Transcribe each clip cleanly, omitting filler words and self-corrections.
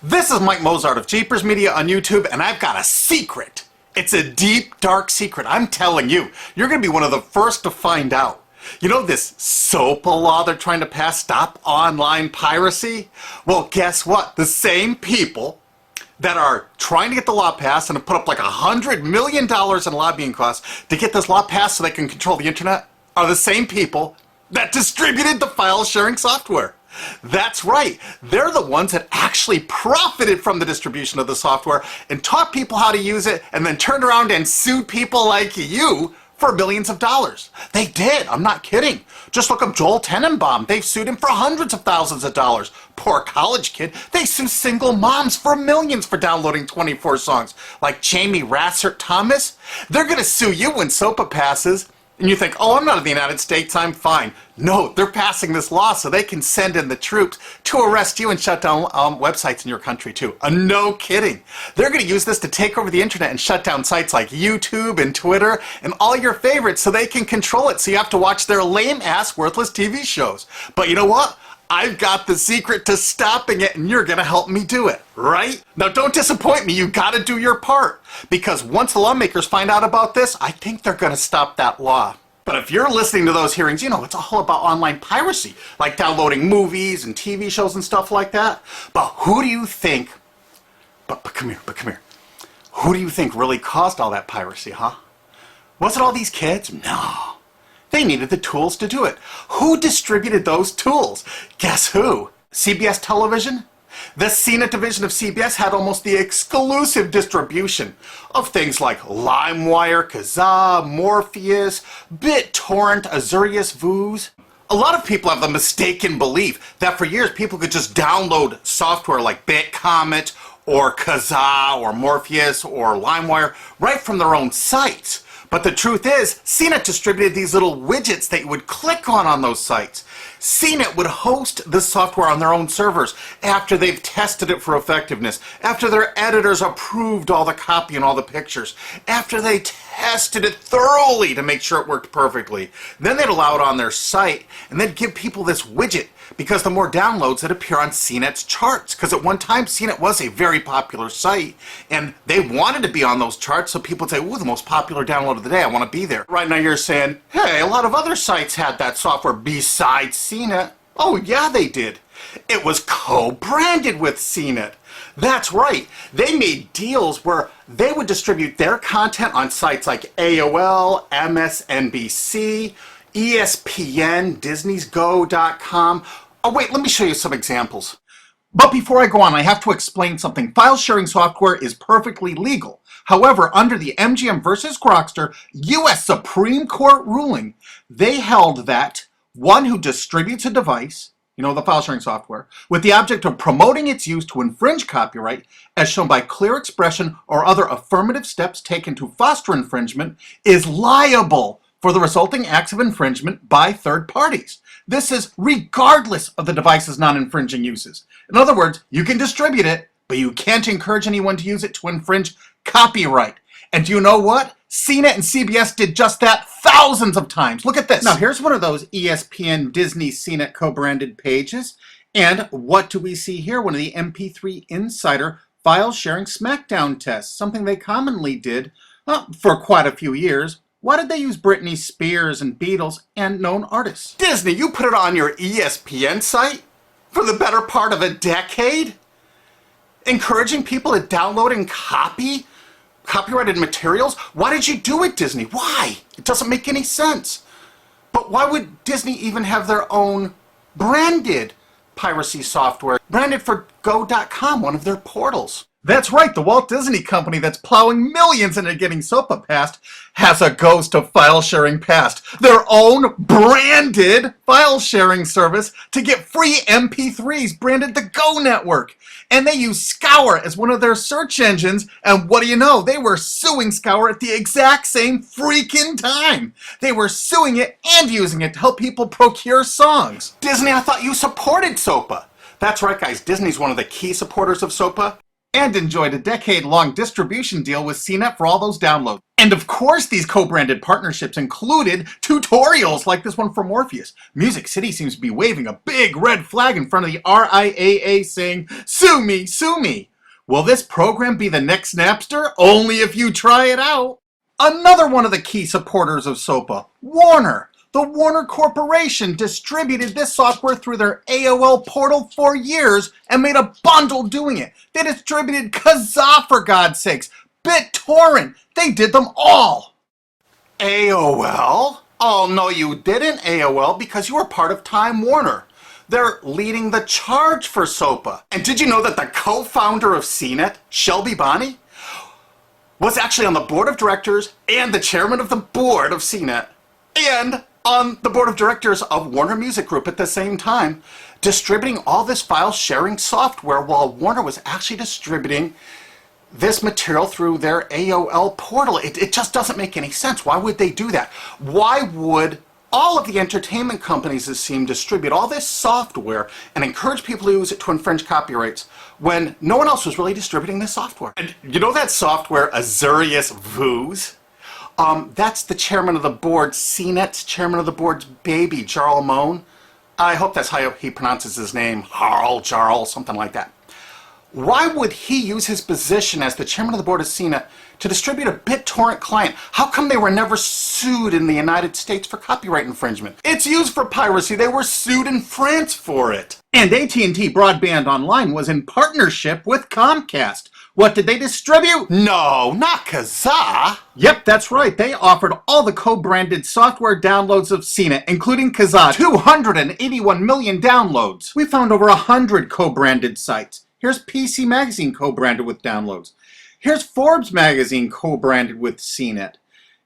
This is Mike Mozart of Jeepers Media on YouTube, and I've got a secret. It's a deep, dark secret. I'm telling you, you're going to be one of the first to find out. You know this SOPA law they're trying to pass, Stop Online Piracy? Well, guess what? The same people that are trying to get the law passed and have put up like $100 million in lobbying costs to get this law passed so they can control the internet are the same people that distributed the file sharing software. That's right. They're the ones that actually profited from the distribution of the software and taught people how to use it and then turned around and sued people like you for billions of dollars. They did. I'm not kidding. Just look up Joel Tenenbaum. They've sued him for hundreds of thousands of dollars. Poor college kid. They sue single moms for millions for downloading 24 songs. Like Jamie Rassert Thomas. They're going to sue you when SOPA passes. And you think, oh, I'm not in the United States, I'm fine. No, they're passing this law so they can send in the troops to arrest you and shut down websites in your country too. No kidding. They're going to use this to take over the internet and shut down sites like YouTube and Twitter and all your favorites so they can control it, so you have to watch their lame-ass, worthless TV shows. But you know what? I've got the secret to stopping it, and you're going to help me do it, right? Now, don't disappoint me. You got to do your part. Because once the lawmakers find out about this, I think they're going to stop that law. But if you're listening to those hearings, you know, it's all about online piracy, like downloading movies and TV shows and stuff like that. But who do you think, but come here. Who do you think really caused all that piracy, huh? Was it all these kids? No. They needed the tools to do it. Who distributed those tools? Guess who? CBS Television? The cNet division of CBS had almost the exclusive distribution of things like LimeWire, Kazaa, Morpheus, BitTorrent, Azurius, Vooz. A lot of people have the mistaken belief that for years people could just download software like BitComet or Kazaa or Morpheus or LimeWire right from their own sites. But the truth is, cNet distributed these little widgets that you would click on those sites. cNet would host the software on their own servers after they've tested it for effectiveness, after their editors approved all the copy and all the pictures, after they tested it thoroughly to make sure it worked perfectly. Then they'd allow it on their site, and they'd give people this widget because the more downloads that appear on cNet's charts. Because at one time, cNet was a very popular site, and they wanted to be on those charts, so people would say, ooh, the most popular download of the day, I want to be there. Right now you're saying, hey, a lot of other sites had that software besides cNet. Oh, yeah, they did. It was co-branded with cNet. That's right. They made deals where they would distribute their content on sites like AOL, MSNBC, ESPN, Disney'sGo.com. Oh wait, let me show you some examples. But before I go on, I have to explain something. File sharing software is perfectly legal. However, under the MGM versus Grokster U.S. Supreme Court ruling, they held that one who distributes a device, you know, the file sharing software, with the object of promoting its use to infringe copyright, as shown by clear expression or other affirmative steps taken to foster infringement, is liable for the resulting acts of infringement by third parties. This is regardless of the device's non-infringing uses. In other words, you can distribute it, but you can't encourage anyone to use it to infringe copyright. And do you know what? cNet and CBS did just that thousands of times. Look at this. Now, here's one of those ESPN Disney cNet co-branded pages. And what do we see here? One of the MP3 Insider file sharing smackdown tests, something they commonly did for quite a few years. Why did they use Britney Spears and Beatles and known artists? Disney, you put it on your ESPN site for the better part of a decade? Encouraging people to download and copy copyrighted materials? Why did you do it, Disney? Why? It doesn't make any sense. But why would Disney even have their own branded piracy software, branded for Go.com, one of their portals? That's right, the Walt Disney Company that's plowing millions into getting SOPA passed has a ghost of file sharing past. Their own branded file sharing service to get free MP3s branded the Go Network. And they use Scour as one of their search engines, and what do you know? They were suing Scour at the exact same freaking time. They were suing it and using it to help people procure songs. Disney, I thought you supported SOPA. That's right, guys, Disney's one of the key supporters of SOPA. and enjoyed a decade-long distribution deal with cNet for all those downloads. And of course, these co-branded partnerships included tutorials like this one for Morpheus. Music City seems to be waving a big red flag in front of the RIAA saying, "Sue me, sue me." Will this program be the next Napster? Only if you try it out. Another one of the key supporters of SOPA, Warner. The Warner Corporation distributed this software through their AOL portal for years and made a bundle doing it. They distributed Kazaa, for God's sakes, BitTorrent. They did them all. AOL? Oh, no, you didn't, AOL, because you were part of Time Warner. They're leading the charge for SOPA. And did you know that the co-founder of cNet, Shelby Bonney, was actually on the board of directors and the chairman of the board of cNet and on the board of directors of Warner Music Group at the same time, distributing all this file sharing software while Warner was actually distributing this material through their AOL portal. It just doesn't make any sense. Why would they do that? Why would all of the entertainment companies that seem distribute all this software and encourage people to use it to infringe copyrights when no one else was really distributing this software? And you know that software, Azurius Vuz? That's the chairman of the board, cNet's chairman of the board's baby, Jarl Moan. I hope that's how he pronounces his name, Jarl, something like that. Why would he use his position as the chairman of the board of cNet to distribute a BitTorrent client? How come they were never sued in the United States for copyright infringement? It's used for piracy. They were sued in France for it. And AT&T Broadband Online was in partnership with Comcast. What did they distribute? No, not Kazaa. Yep, that's right. They offered all the co-branded software downloads of cNet, including Kazaa. 281 million downloads. We found over 100 co-branded sites. Here's PC Magazine co-branded with downloads. Here's Forbes Magazine co-branded with cNet.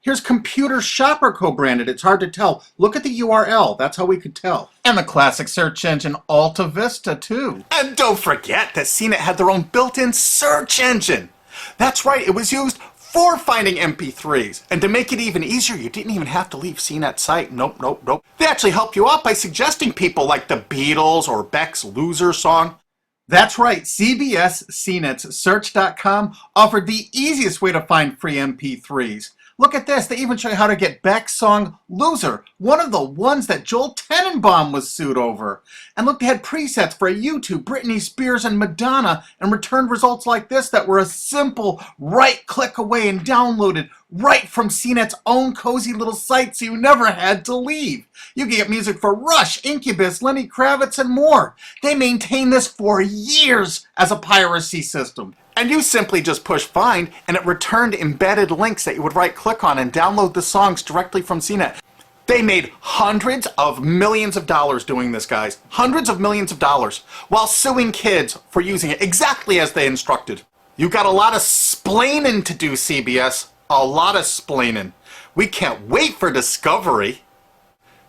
Here's Computer Shopper co-branded. It's hard to tell. Look at the URL. That's how we could tell. And the classic search engine Alta Vista, too. And don't forget that cNet had their own built-in search engine. That's right. It was used for finding MP3s. And to make it even easier, you didn't even have to leave cNet's site. Nope, nope, nope. They actually helped you out by suggesting people like the Beatles or Beck's Loser song. That's right, CBS cNet's Search.com offered the easiest way to find free MP3s. Look at this, they even show you how to get Beck's song Loser, one of the ones that Joel Tenenbaum was sued over. And look, they had presets for YouTube, Britney Spears, and Madonna, and returned results like this that were a simple right click away and downloaded right from cNet's own cozy little site, so you never had to leave. You can get music for Rush, Incubus, Lenny Kravitz, and more. They maintained this for years as a piracy system. And you simply just push find, and it returned embedded links that you would right-click on and download the songs directly from cNet. They made hundreds of millions of dollars doing this, guys. Hundreds of millions of dollars, while suing kids for using it exactly as they instructed. You got a lot of splaining to do, CBS. A lot of splaining. We can't wait for discovery.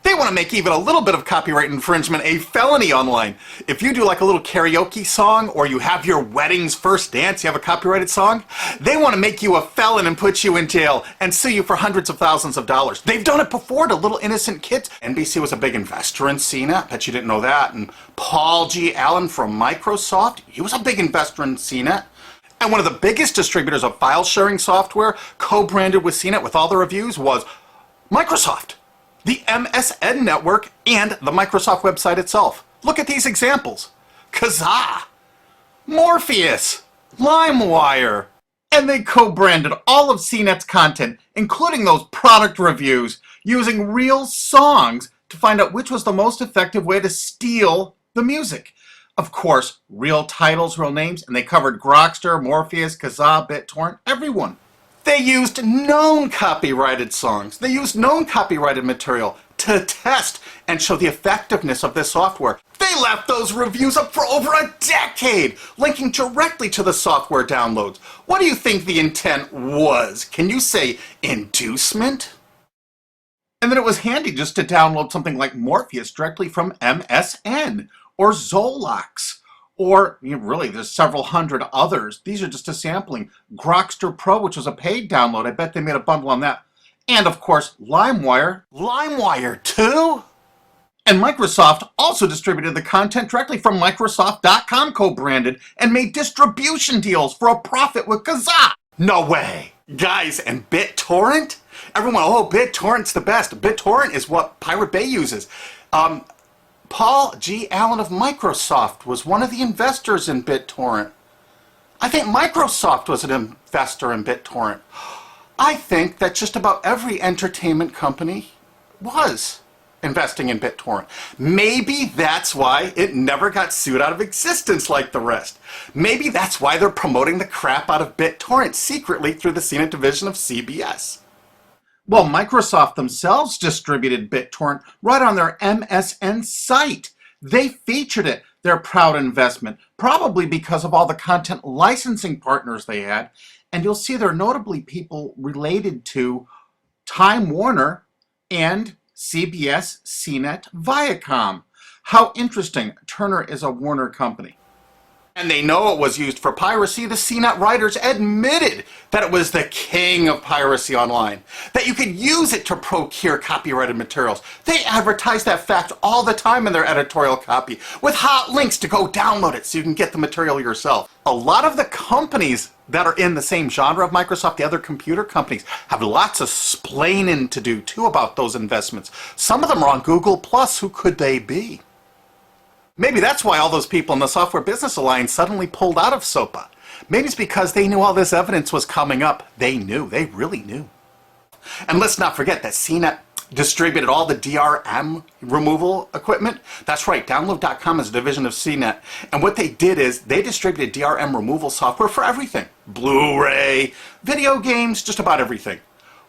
They want to make even a little bit of copyright infringement a felony online. If you do like a little karaoke song, or you have your wedding's first dance, you have a copyrighted song, they want to make you a felon and put you in jail and sue you for hundreds of thousands of dollars. They've done it before to little innocent kids. NBC was a big investor in cNet. Bet you didn't know that. And Paul G. Allen from Microsoft, he was a big investor in cNet. And one of the biggest distributors of file sharing software co-branded with cNet with all the reviews was Microsoft, the MSN network, and the Microsoft website itself. Look at these examples. Kazaa, Morpheus, LimeWire. And they co-branded all of cNet's content, including those product reviews, using real songs to find out which was the most effective way to steal the music. Of course, real titles, real names, and they covered Grokster, Morpheus, Kazaa, BitTorrent, everyone. They used known copyrighted songs. They used known copyrighted material to test and show the effectiveness of this software. They left those reviews up for over a decade, linking directly to the software downloads. What do you think the intent was? Can you say inducement? And then it was handy just to download something like Morpheus directly from MSN or Zolox. Or, really, there's several hundred others. These are just a sampling. Grokster Pro, which was a paid download. I bet they made a bundle on that. And, of course, LimeWire. LimeWire, too? And Microsoft also distributed the content directly from Microsoft.com co-branded and made distribution deals for a profit with Kazaa. No way. Guys, and BitTorrent? Everyone, oh, BitTorrent's the best. BitTorrent is what Pirate Bay uses. Paul G. Allen of Microsoft was one of the investors in BitTorrent. I think Microsoft was an investor in BitTorrent. I think that just about every entertainment company was investing in BitTorrent. Maybe that's why it never got sued out of existence like the rest. Maybe that's why they're promoting the crap out of BitTorrent secretly through the cNet division of CBS. Well, Microsoft themselves distributed BitTorrent right on their MSN site. They featured it, their proud investment, probably because of all the content licensing partners they had. And you'll see they're notably people related to Time Warner and CBS, cNet, Viacom. How interesting. Turner is a Warner company. And they know it was used for piracy. The cNet writers admitted that it was the king of piracy online, that you could use it to procure copyrighted materials. They advertise that fact all the time in their editorial copy with hot links to go download it so you can get the material yourself. A lot of the companies that are in the same genre of Microsoft, the other computer companies, have lots of splaining to do too about those investments. Some of them are on Google+. Who could they be? Maybe that's why all those people in the Software Business Alliance suddenly pulled out of SOPA. Maybe it's because they knew all this evidence was coming up. They knew. They really knew. And let's not forget that cNet distributed all the DRM removal equipment. That's right, Download.com is a division of cNet. And what they did is they distributed DRM removal software for everything. Blu-ray, video games, just about everything.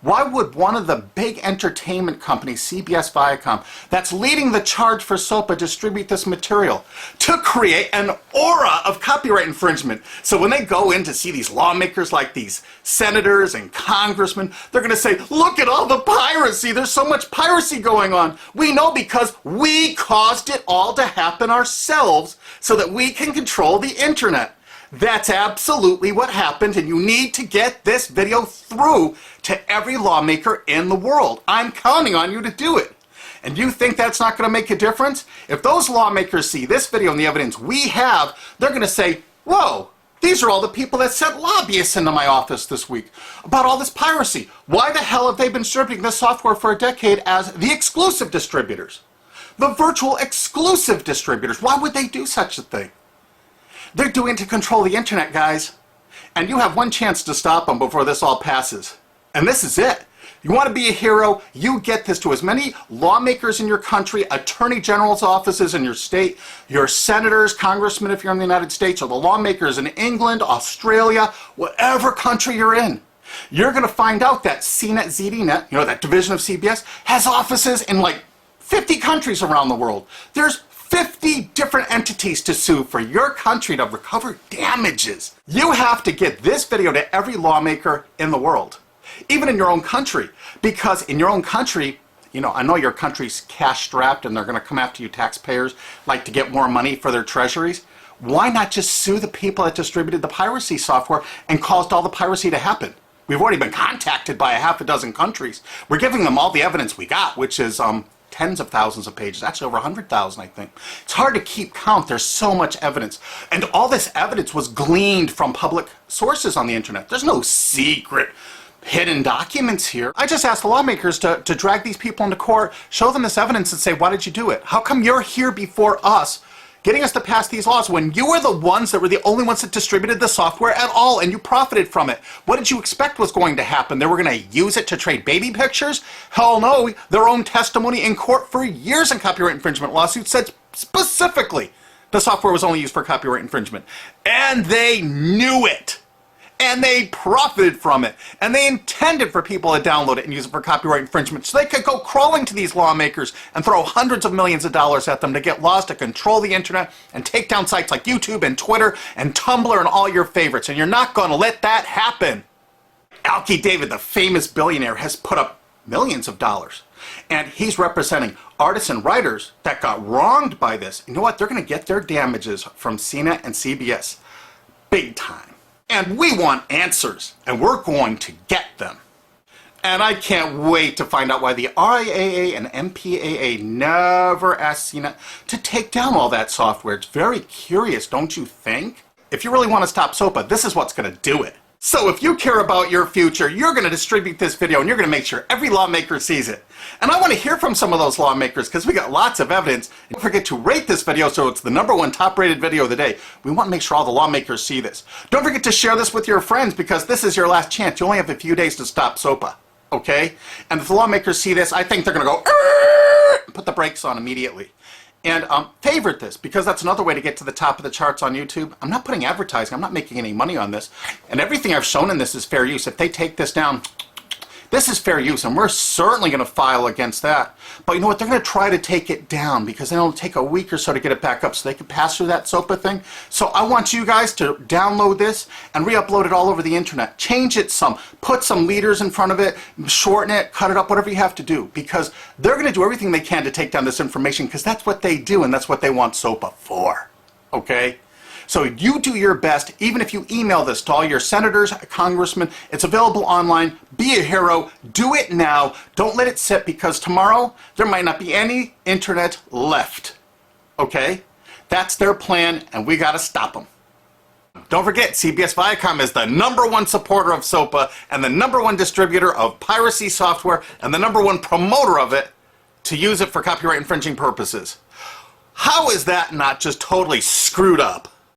Why would one of the big entertainment companies, CBS Viacom, that's leading the charge for SOPA, distribute this material? To create an aura of copyright infringement. So when they go in to see these lawmakers like these senators and congressmen, they're going to say, look at all the piracy. There's so much piracy going on. We know because we caused it all to happen ourselves so that we can control the internet. That's absolutely what happened, and you need to get this video through to every lawmaker in the world. I'm counting on you to do it. And you think that's not going to make a difference? If those lawmakers see this video and the evidence we have, they're going to say, whoa, these are all the people that sent lobbyists into my office this week about all this piracy. Why the hell have they been distributing this software for a decade as the exclusive distributors? The virtual exclusive distributors. Why would they do such a thing? They're doing it to control the internet, guys. And you have one chance to stop them before this all passes. And this is it. You want to be a hero? You get this to as many lawmakers in your country, attorney general's offices in your state, your senators, congressmen if you're in the United States, or the lawmakers in England, Australia, whatever country you're in. You're going to find out that cNet, ZDNet, that division of CBS, has offices in like 50 countries around the world. There's 50 different entities to sue for your country to recover damages. You have to get this video to every lawmaker in the world, even in your own country, because in your own country, I know your country's cash strapped and they're going to come after you taxpayers like to get more money for their treasuries. Why not just sue the people that distributed the piracy software and caused all the piracy to happen? We've already been contacted by a half a dozen countries. We're giving them all the evidence we got, which is tens of thousands of pages, actually over 100,000, I think. It's hard to keep count. There's so much evidence. And all this evidence was gleaned from public sources on the internet. There's no secret hidden documents here. I just asked the lawmakers to drag these people into court, show them this evidence and say, why did you do it? How come you're here before us getting us to pass these laws when you were the ones that were the only ones that distributed the software at all and you profited from it? What did you expect was going to happen? They were going to use it to trade baby pictures? Hell no. Their own testimony in court for years in copyright infringement lawsuits said specifically the software was only used for copyright infringement. And they knew it. And they profited from it. And they intended for people to download it and use it for copyright infringement so they could go crawling to these lawmakers and throw hundreds of millions of dollars at them to get laws to control the internet and take down sites like YouTube and Twitter and Tumblr and all your favorites. And you're not going to let that happen. Alki David, the famous billionaire, has put up millions of dollars. And he's representing artists and writers that got wronged by this. You know what? They're going to get their damages from cNet and CBS. Big time. And we want answers, and we're going to get them. And I can't wait to find out why the RIAA and MPAA never asked cNet to take down all that software. It's very curious, don't you think? If you really want to stop SOPA, this is what's going to do it. So if you care about your future, you're going to distribute this video and you're going to make sure every lawmaker sees it. And I want to hear from some of those lawmakers because we got lots of evidence. Don't forget to rate this video so it's the #1 top-rated video of the day. We want to make sure all the lawmakers see this. Don't forget to share this with your friends because this is your last chance. You only have a few days to stop SOPA. Okay? And if the lawmakers see this, I think they're going to go, put the brakes on immediately. And favorite this, because that's another way to get to the top of the charts on YouTube. I'm not putting advertising, I'm not making any money on this. And everything I've shown in this is fair use. If they take this down, this is fair use, and we're certainly going to file against that. But you know what? They're going to try to take it down because then it'll take a week or so to get it back up so they can pass through that SOPA thing. So I want you guys to download this and re-upload it all over the internet. Change it some. Put some leaders in front of it. Shorten it. Cut it up. Whatever you have to do. Because they're going to do everything they can to take down this information because that's what they do and that's what they want SOPA for. Okay? So you do your best, even if you email this to all your senators, congressmen, it's available online. Be a hero. Do it now. Don't let it sit because tomorrow there might not be any internet left. Okay? That's their plan and we got to stop them. Don't forget, CBS Viacom is the #1 supporter of SOPA and the #1 distributor of piracy software and the #1 promoter of it to use it for copyright infringing purposes. How is that not just totally screwed up?